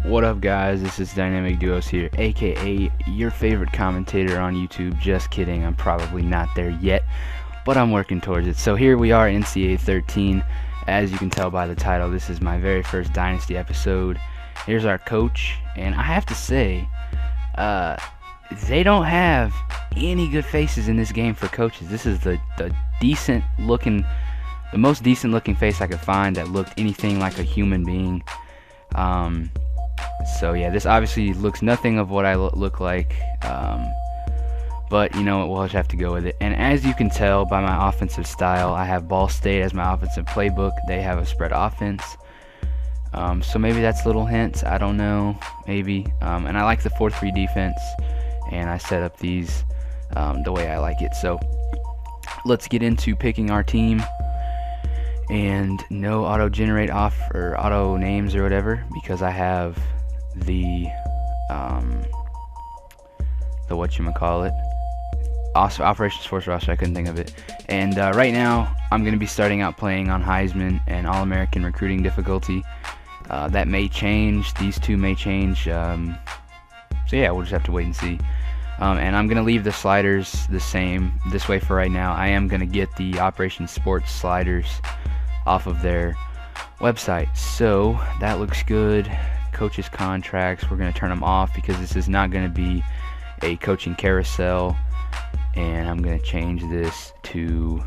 What up, guys? This is Dynamic Duos here, aka your favorite commentator on YouTube. Just kidding, I'm probably not there yet, but I'm working towards it. So here we are, NCAA 13. As you can tell by the title, this is my very first Dynasty episode. Here's our coach, and I have to say, they don't have any good faces in this game for coaches. This is the most decent looking face I could find that looked anything like a human being. So yeah, this obviously looks nothing of what I look like, but you know what, we'll just have to go with it. And as you can tell by my offensive style, I have Ball State as my offensive playbook. They have a spread offense, so maybe that's little hints, I don't know, maybe. And I like the 4-3 defense, and I set up these the way I like it. So let's get into picking our team. And no auto-generate off or auto names or whatever, because I have the whatchamacallit, Operation Sports roster. I couldn't think of it. And right now I'm going to be starting out playing on Heisman and All-American recruiting difficulty. That may change. These two may change. So yeah, we'll just have to wait and see. And I'm going to leave the sliders the same this way for right now. I am going to get the Operation Sports sliders off of their website. So that looks good. Coaches' contracts, we're going to turn them off because this is not going to be a coaching carousel. And I'm going to change this to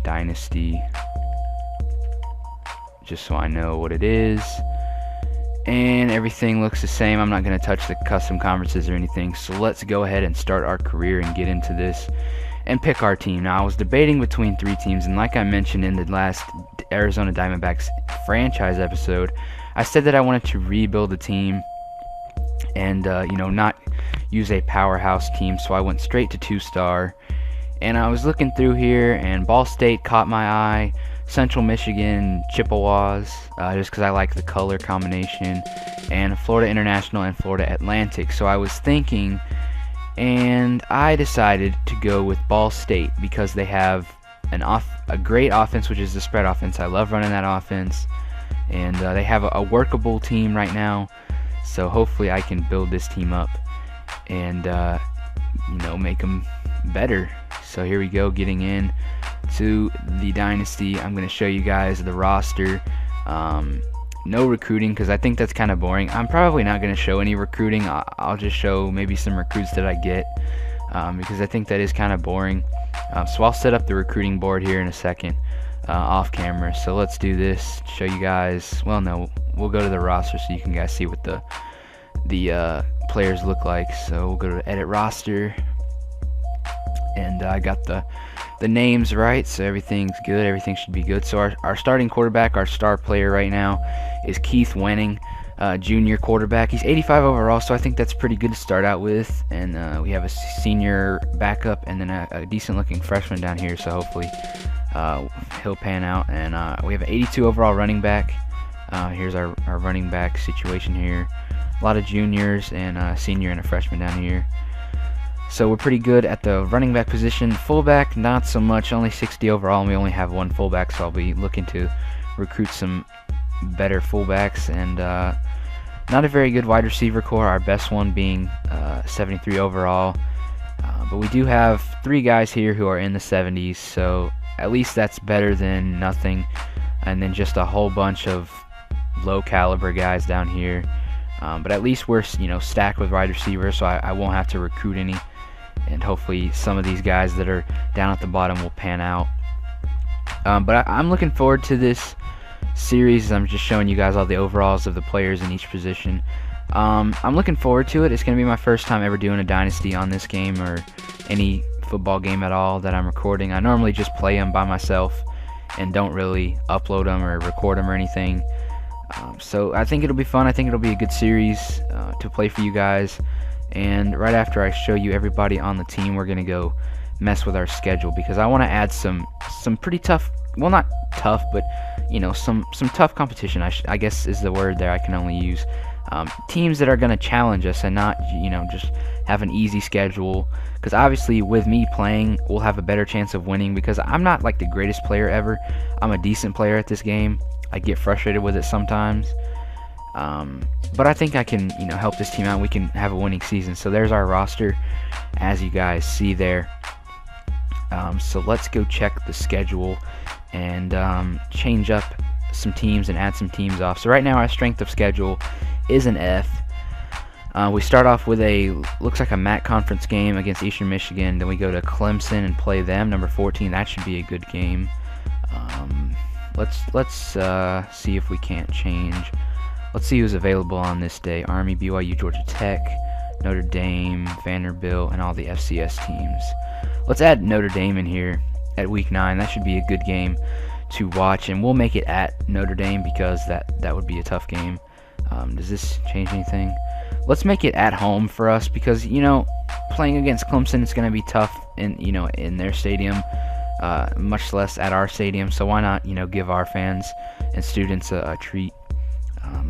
Dynasty, just so I know what it is. And everything looks the same. I'm not going to touch the custom conferences or anything. So let's go ahead and start our career and get into this and pick our team. Now, I was debating between three teams, and like I mentioned in the last Arizona Diamondbacks franchise episode, I said that I wanted to rebuild the team and not use a powerhouse team, so I went straight to 2-star. And I was looking through here, and Ball State caught my eye, Central Michigan, Chippewas, just because I like the color combination, and Florida International and Florida Atlantic. So I was thinking, and I decided to go with Ball State because they have a great offense, which is the spread offense. I love running that offense, and they have a workable team right now. So hopefully I can build this team up and make them better. So here we go, getting in to the Dynasty. I'm going to show you guys the roster. No recruiting because I think that's kind of boring. I'm probably not going to show any recruiting. I'll just show maybe some recruits that I get because I think that is kind of boring. So I'll set up the recruiting board here in a second off camera. So let's do this, show you guys. Well, no, we'll go to the roster so you can guys see what the players look like. So we'll go to edit roster, and I got the names right, so everything's good. Everything should be good. So our starting quarterback, our star player right now, is Keith Wenning, junior quarterback. He's 85 overall, so I think that's pretty good to start out with. And we have a senior backup and then a decent-looking freshman down here, so hopefully he'll pan out. And we have an 82 overall running back. Here's our running back situation here. A lot of juniors and a senior and a freshman down here. So we're pretty good at the running back position. Fullback, not so much, only 60 overall, and we only have one fullback, so I'll be looking to recruit some better fullbacks. And not a very good wide receiver core, our best one being 73 overall. But we do have three guys here who are in the 70s, so at least that's better than nothing. And then just a whole bunch of low caliber guys down here. But at least we're stacked with wide receivers, so I won't have to recruit any. And hopefully some of these guys that are down at the bottom will pan out. But I'm looking forward to this series. I'm just showing you guys all the overalls of the players in each position. I'm looking forward to it. It's going to be my first time ever doing a Dynasty on this game or any football game at all that I'm recording. I normally just play them by myself and don't really upload them or record them or anything. So I think it'll be fun. I think it'll be a good series to play for you guys. And right after I show you everybody on the team, we're going to go mess with our schedule because I want to add some pretty tough, well, not tough, but some tough competition, I guess is the word there I can only use. Teams that are going to challenge us and not just have an easy schedule, because obviously with me playing, we'll have a better chance of winning because I'm not like the greatest player ever. I'm a decent player at this game. I get frustrated with it sometimes. But I think I can, help this team out. We can have a winning season. So there's our roster, as you guys see there. So let's go check the schedule and change up some teams and add some teams off. So right now our strength of schedule is an F. We start off with looks like a MAC conference game against Eastern Michigan. Then we go to Clemson and play them, number 14. That should be a good game. Let's see if we can't change. Let's see who's available on this day. Army, BYU, Georgia Tech, Notre Dame, Vanderbilt, and all the FCS teams. Let's add Notre Dame in here at week 9. That should be a good game to watch, and we'll make it at Notre Dame because that would be a tough game. Does this change anything? Let's make it at home for us because, playing against Clemson is going to be tough in their stadium, much less at our stadium. So why not, give our fans and students a treat.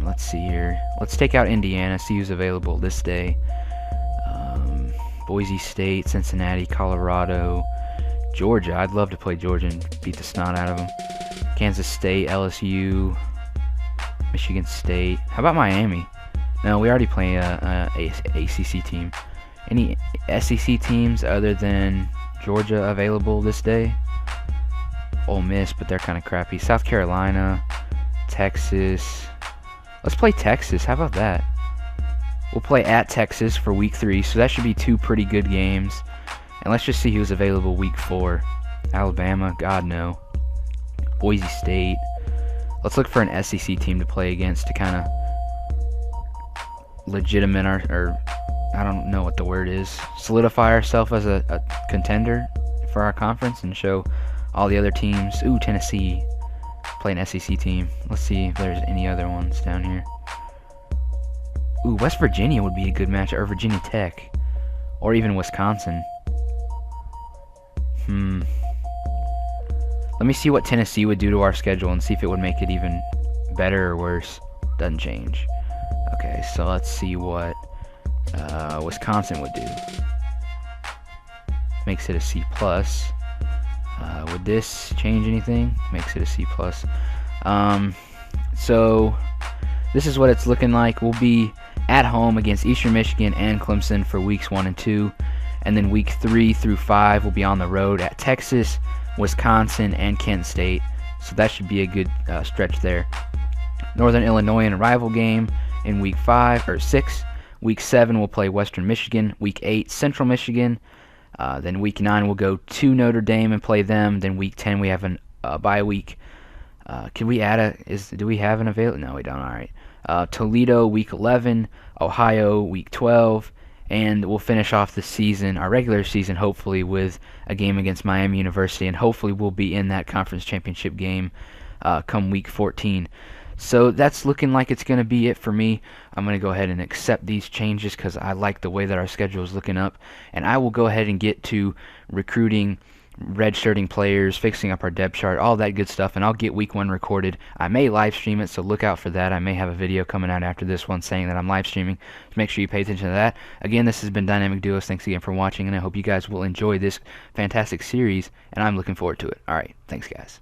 Let's see here. Let's take out Indiana, see who's available this day. Boise State, Cincinnati, Colorado, Georgia. I'd love to play Georgia and beat the snot out of them. Kansas State, LSU, Michigan State. How about Miami? No, we already play a ACC team. Any SEC teams other than Georgia available this day? Ole Miss, but they're kind of crappy. South Carolina, Texas. Let's play Texas. How about that? We'll play at Texas for week 3, so that should be 2 pretty good games. And let's just see who's available week 4. Alabama, God no. Boise State. Let's look for an SEC team to play against to kind of legitimate or I don't know what the word is, solidify ourselves as a contender for our conference and show all the other teams. Ooh, Tennessee. Play an SEC team. Let's see if there's any other ones down here. Ooh, West Virginia would be a good match, or Virginia Tech, or even Wisconsin. Let me see what Tennessee would do to our schedule and see if it would make it even better or worse. Doesn't change. Okay, so let's see what Wisconsin would do. Makes it a C+. Would this change anything? Makes it a C+. So this is what it's looking like. We'll be at home against Eastern Michigan and Clemson for weeks 1 and 2. And then week 3 through 5 will be on the road at Texas, Wisconsin, and Kent State. So that should be a good stretch there. Northern Illinois in a rival game in week 5 or 6. Week 7 we'll play Western Michigan. Week 8 Central Michigan. Then week 9 we'll go to Notre Dame and play them. Then week 10 we have a bye week. Can we add do we have an available? No, we don't. All right. Toledo week 11, Ohio week 12, and we'll finish off the season, our regular season, hopefully with a game against Miami University, and hopefully we'll be in that conference championship game come week 14. So that's looking like it's going to be it for me. I'm going to go ahead and accept these changes because I like the way that our schedule is looking up, and I will go ahead and get to recruiting, redshirting players, fixing up our depth chart, all that good stuff, and I'll get week 1 recorded. I may live stream it, so look out for that. I may have a video coming out after this one saying that I'm live streaming, so make sure you pay attention to that. Again, this has been Dynamic Duos. Thanks again for watching, and I hope you guys will enjoy this fantastic series, and I'm looking forward to it. Alright, thanks guys.